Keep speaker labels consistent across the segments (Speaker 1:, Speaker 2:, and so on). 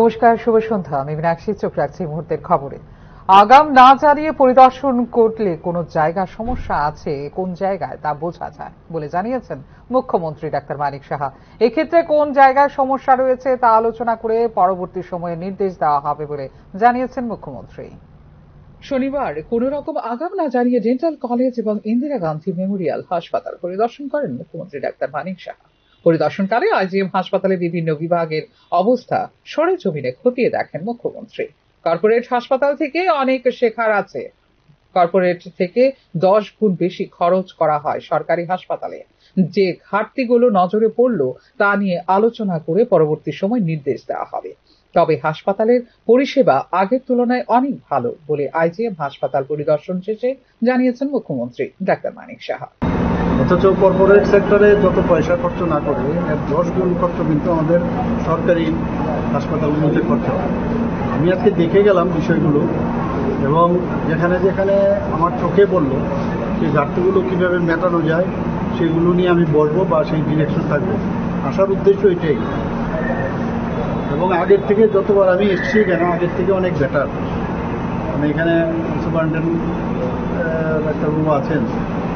Speaker 1: নমস্কার, শুভ সন্ধ্যা। আমি মীনাক্ষী, চোখ রাখছি মুহূর্তের খবরে। আগাম না জানিয়ে পরিদর্শন করলে কোন জায়গায় সমস্যা আছে, কোন জায়গায় তা বোঝা যায় বলে জানিয়েছেন মুখ্যমন্ত্রী ডাক্তার মানিক সাহা। এক্ষেত্রে কোন জায়গায় সমস্যা রয়েছে তা আলোচনা করে পরবর্তী সময়ে নির্দেশ দেওয়া হবে বলে জানিয়েছেন মুখ্যমন্ত্রী। শনিবার কোন রকম আগাম না জানিয়ে ডেন্টাল কলেজ এবং ইন্দিরা গান্ধী মেমোরিয়াল হাসপাতাল পরিদর্শন করেন মুখ্যমন্ত্রী ডাক্তার মানিক সাহা। পরিদর্শনকালে আইজিএম হাসপাতালে বিভিন্ন বিভাগের অবস্থা সরেজমিনে খতিয়ে দেখেন মুখ্যমন্ত্রী। কর্পোরেট হাসপাতাল থেকে অনেক শেখার আছে। কর্পোরেট থেকে 10 গুণ বেশি খরচ করা হয় সরকারি হাসপাতালে। যে ঘাটতিগুলো নজরে পড়ল তা নিয়ে আলোচনা করে পরবর্তী সময় নির্দেশ দেওয়া হবে। তবে হাসপাতালের পরিষেবা আগের তুলনায় অনেক ভালো বলে আইজিএম হাসপাতাল পরিদর্শন শেষে জানিয়েছেন মুখ্যমন্ত্রী ডাক্তার মানিক সাহা।
Speaker 2: অথচ কর্পোরেট সেক্টরে যত পয়সা খরচ না করে এর 10 গুণ খরচ কিন্তু আমাদের সরকারি হাসপাতালগুলোতে খরচ হয়। আমি আজকে দেখে গেলাম বিষয়গুলো এবং যেখানে যেখানে আমার চোখে পড়লো সেই ঘাটতিগুলো কীভাবে মেটানো যায় সেগুলো নিয়ে আমি বসবো বা সেই ডিরেকশন থাকবে। আসার উদ্দেশ্য এটাই, এবং আগের থেকে যতবার আমি এসেছি কেন আগের থেকে অনেক বেটার। আমি এখানে সুপারিনটেন্ডেন্ট ডাক্তারবাবু আছেন,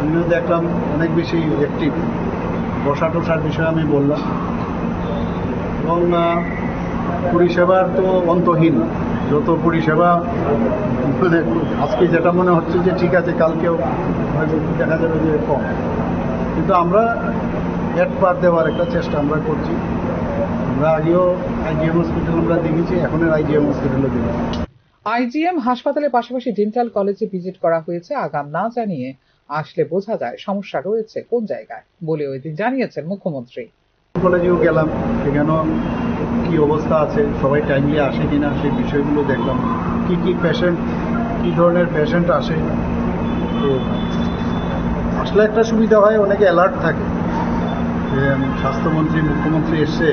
Speaker 2: আমিও দেখলাম অনেক বেশি অ্যাক্টিভ। বসা টসার বিষয়ে আমি বললাম এবং পরিষেবার তো অন্তহীন। যত পরিষেবা মানে আজকে যেটা মনে হচ্ছে যে ঠিক আছে, কালকেও হয়তো দেখা যাবে যে কম, কিন্তু আমরা এড পার দেওয়ার একটা চেষ্টা আমরা করছি। আমরা আগেও আইজিএম হসপিটাল আমরা দেখেছি, এখনের আইজিএম হসপিটালও দেখেছি।
Speaker 1: আইজিএম হাসপাতালের পাশাপাশি ডেন্টাল কলেজে ভিজিট করা হয়েছে। আগাম না জানিয়ে আসলে বোঝা যায় সমস্যা রয়েছে কোন জায়গায় বলে ওই দিন জানিয়েছেন মুখ্যমন্ত্রী।
Speaker 2: কলেজেও গেলাম, সেখানেও কি অবস্থা আছে, সবাই টাইমলি আসে কিনা সেই বিষয়গুলো দেখলাম। কি কি পেশেন্ট, কি ধরনের পেশেন্ট আসে, তো আসলে একটা সুবিধা হয়, অনেকে অ্যালার্ট থাকে যে স্বাস্থ্যমন্ত্রী মুখ্যমন্ত্রী এসছে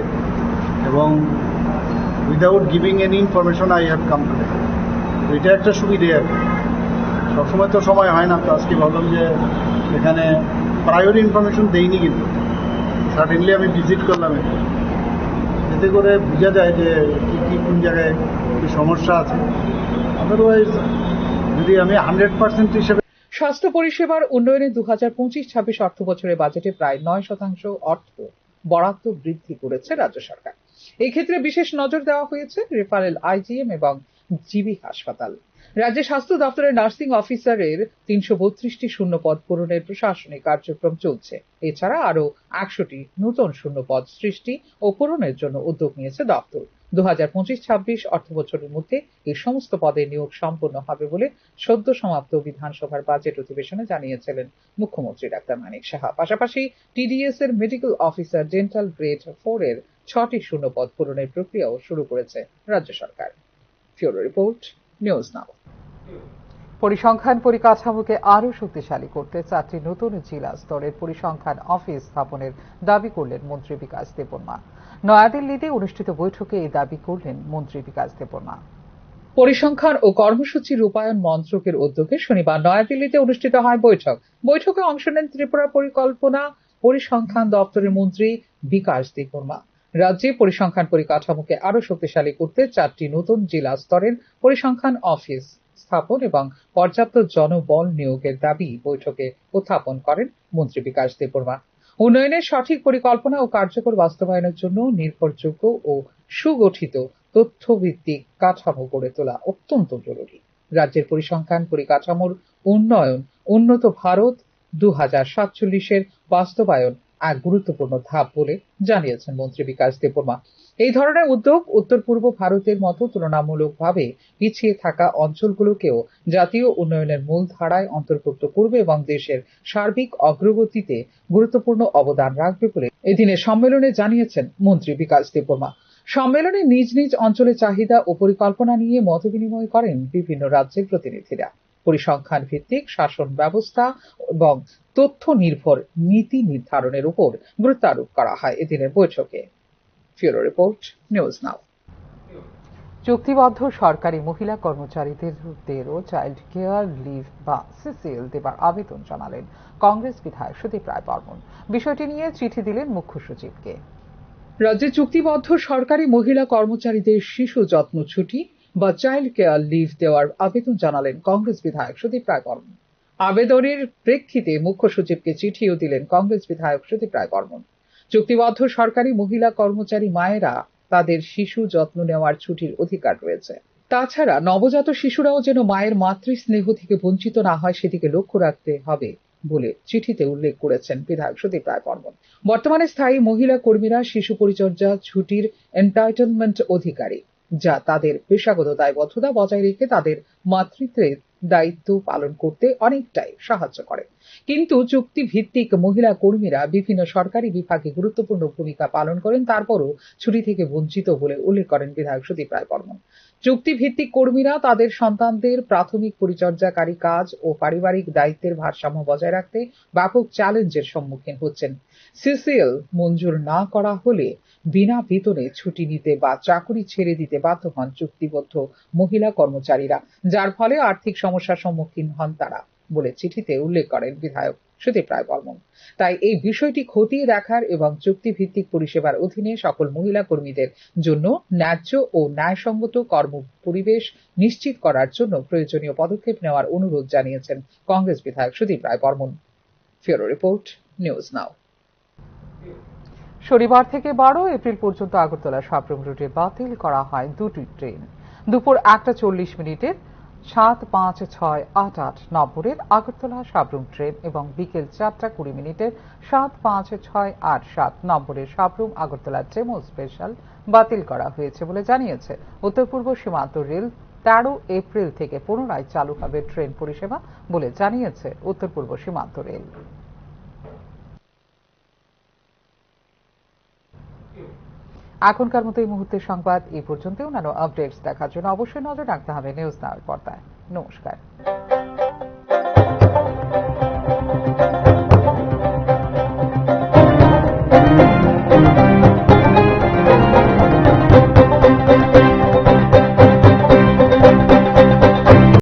Speaker 2: এবং without giving any information I have come today. এটা একটা সুবিধে আর কি। সবসময় তো সময় হয় না, তো আজকে ভাবলাম যে এখানে প্রায়োরি ইনফরমেশন দেইনি, কিন্তু সার্টেনলি আমি ভিজিট করলাম এতে করে বোঝা যায় যে কী কী কোন জায়গায় কী সমস্যা আছে। আদারওয়াইজ যদি আমি 100% হিসেবে
Speaker 1: স্বাস্থ্য পরিষেবার উন্নয়নে 2025-26 অর্থ বছরের বাজেটে প্রায় 9% অর্থ বরাদ্দ বৃদ্ধি করেছে রাজ্য সরকার। এই ক্ষেত্রে বিশেষ নজর দেওয়া হয়েছে রেফারেল আইজিএম এবং জিবি হাসপাতাল। রাজ্য স্বাস্থ্য দপ্তরের নার্সিং অফিসারের 332টি শূন্যপদ পূরণের প্রশাসনিক কার্যক্রম চলছে। এছাড়া আরো 100টি নতুন শূন্যপদ সৃষ্টি ও পূরণের জন্য উদ্যোগ নিয়েছে দপ্তর। 2025-26 অর্থ বছরের মধ্যে এই সমস্ত পদে নিয়োগ সম্পন্ন হবে বলে সদ্য সমাপ্ত বিধানসভার বাজেট অধিবেশনে জানিয়েছিলেন মুখ্যমন্ত্রী ডাক্তার মানিক সাহা। পাশাপাশি টিডিএস এর মেডিকেল অফিসার ডেন্টাল গ্রেড 4 এর 6টি শূন্যপদ পূরণের প্রক্রিয়াও শুরু করেছে রাজ্য সরকার। ফিউরো রিপোর্ট, নিউজ নাও। পরিসংখ্যান পরিকাঠামোকে আরও শক্তিশালী করতে 4টি নতুন জেলা স্তরের পরিসংখ্যান অফিস স্থাপনের দাবি করলেন মন্ত্রী বিকাশ দেববর্মা। নয়াদিল্লিতে অনুষ্ঠিত বৈঠকে এই দাবি করলেন মন্ত্রী বিকাশ দেববর্মা। পরিসংখ্যান ও কর্মসূচি রূপায়ণ মন্ত্রকের উদ্যোগে শনিবার নয়াদিল্লিতে অনুষ্ঠিত হয় বৈঠকে অংশ নেন ত্রিপুরা পরিকল্পনা পরিসংখ্যান দপ্তরের মন্ত্রী বিকাশ দেববর্মা। রাজ্যে পরিসংখ্যান পরিকাঠামোকে আরও শক্তিশালী করতে 4টি নতুন জেলা স্তরের পরিসংখ্যান অফিস স্থাপন এবং পর্যাপ্ত জনবল নিয়োগের দাবি বৈঠকে উত্থাপন করেন মন্ত্রী বিকাশ দেববর্মা। উন্নয়নের সঠিক পরিকল্পনা ও কার্যকর বাস্তবায়নের জন্য নির্ভরযোগ্য ও সুগঠিত তথ্যভিত্তিক কাঠামো গড়ে তোলা অত্যন্ত জরুরি। রাজ্যের পরিসংখ্যান পরিকাঠামোর উন্নয়ন উন্নত ভারত 2047-এর বাস্তবায়ন এক গুরুত্বপূর্ণ ধাপ বলে জানিয়েছেন মন্ত্রী বিকাশ দেববর্মা। এই ধরনের উদ্যোগ উত্তর পূর্ব ভারতের মতো তুলনামূলকভাবে পিছিয়ে থাকা অঞ্চলগুলোকেও জাতীয় উন্নয়নের মূল ধারায় অন্তর্ভুক্ত করবে এবং দেশের সার্বিক অগ্রগতিতে গুরুত্বপূর্ণ অবদান রাখবে বলে এদিনের সম্মেলনে জানিয়েছেন মন্ত্রী বিকাশ দেববর্মা। সম্মেলনে নিজ নিজ অঞ্চলের চাহিদা ও পরিকল্পনা নিয়ে মতবিনিময় করেন বিভিন্ন রাজ্যের প্রতিনিধিরা। পরিসংখ্যান ভিত্তিক শাসন ব্যবস্থা এবং তথ্য নির্ভর নীতি নির্ধারণের উপর গুরুত্ব আরোপ করা হয় এদিনের বৈঠকে। ফিউরো রিপোর্ট, নিউজ নাও। চুক্তিবদ্ধ সরকারি মহিলা কর্মচারীদেরও চাইল্ড কেয়ার লিভ বা সিসিএল দেবার আবেদন জানালেন কংগ্রেস বিধায়ক সুদীপ রায় বর্মন। বিষয়টি নিয়ে চিঠি দিলেন মুখ্য সচিবকে। রাজ্যে চুক্তিবদ্ধ সরকারি মহিলা কর্মচারীদের শিশু যত্ন ছুটি বা চাইল্ড কেয়ার লিভ দেওয়ার আবেদন জানালেন কংগ্রেস বিধায়ক সুদীপ রায় বর্মন। আবেদনের প্রেক্ষিতে মুখ্য সচিবকে চিঠিও দিলেন কংগ্রেস বিধায়ক সুদীপ রায় বর্মন। চুক্তিবদ্ধ সরকারি মহিলা কর্মচারী মায়েরা তাদের শিশু যত্ন নেওয়ার ছুটির অধিকার রয়েছে। তাছাড়া নবজাত শিশুরাও যেন মায়ের মাতৃস্নেহ থেকে বঞ্চিত না হয় সেদিকে লক্ষ্য রাখতে হবে বলে চিঠিতে উল্লেখ করেছেন বিধায়ক সুদীপ রায় বর্মন। বর্তমানে স্থায়ী মহিলা কর্মীরা শিশু পরিচর্যা ছুটির এন্টাইটেলমেন্ট অধিকারী, যা তাদের পেশাগত দায়বদ্ধতা বজায় রেখে তাদের মাতৃত্বের দায়িত্ব পালন করতে অনেকটাই সাহায্য করে। কিন্তু চুক্তিভিত্তিক মহিলা কর্মীরা বিভিন্ন সরকারি বিভাগে গুরুত্বপূর্ণ ভূমিকা পালন করেন, তারপরও ছুটি থেকে বঞ্চিত বলে উল্লেখ করেন বিধায়ক সুদীপ রায় বর্মন। চুক্তিভিত্তিক কর্মীরা তাদের সন্তানদের প্রাথমিক পরিচর্যাকারী কাজ ও পারিবারিক দায়িত্বের ভারসাম্য বজায় রাখতে ব্যাপক চ্যালেঞ্জের সম্মুখীন হচ্ছেন। সিসিএল মঞ্জুর না করা হলে বিনা বেতনে ছুটি নিতে বা চাকরি ছেড়ে দিতে বাধ্য হন চুক্তিবদ্ধ মহিলা কর্মচারীরা, যার ফলে আর্থিক সমস্যার সম্মুখীন হন তারা বলে চিঠিতে উল্লেখ করেন বিধায়ক সুদীপ রায় বর্মন। তাই এই বিষয়টি খতিয়ে দেখার এবং চুক্তিভিত্তিক পরিষেবার অধীনে সকল মহিলা কর্মীদের জন্য ন্যায্য ও ন্যায়সঙ্গত কর্ম পরিবেশ নিশ্চিত করার জন্য প্রয়োজনীয় পদক্ষেপ নেওয়ার অনুরোধ জানিয়েছেন কংগ্রেস বিধায়ক Sudip Roy Barman. Bureau report, news now. শনিবার থেকে 12 এপ্রিল পর্যন্ত আগরতলা সাবরুম রুটে বাতিল করা হয় দুটি ট্রেন। দুপুর 1:40 7-5-6-8-8 নম্বরের আগরতলা সাবরুম ট্রেন এবং বিকেল 4:20 7-5-6-8-7 নম্বরের সাবরুম আগরতলা ডেমো স্পেশাল বাতিল করা হয়েছে বলে জানিয়েছে উত্তর পূর্ব সীমান্ত রেল। 13 এপ্রিল থেকে পুনরায় চালু হবে ট্রেন পরিষেবা বলে জানিয়েছে উত্তর পূর্ব সীমান্ত রেল। এখনকার মতো এই মুহূর্তের সংবাদ এই পর্যন্ত। অন্যান্য আপডেটস দেখার জন্য অবশ্যই নজর রাখতে হবে নিউজ নাওয়ের পর্দায়। নমস্কার।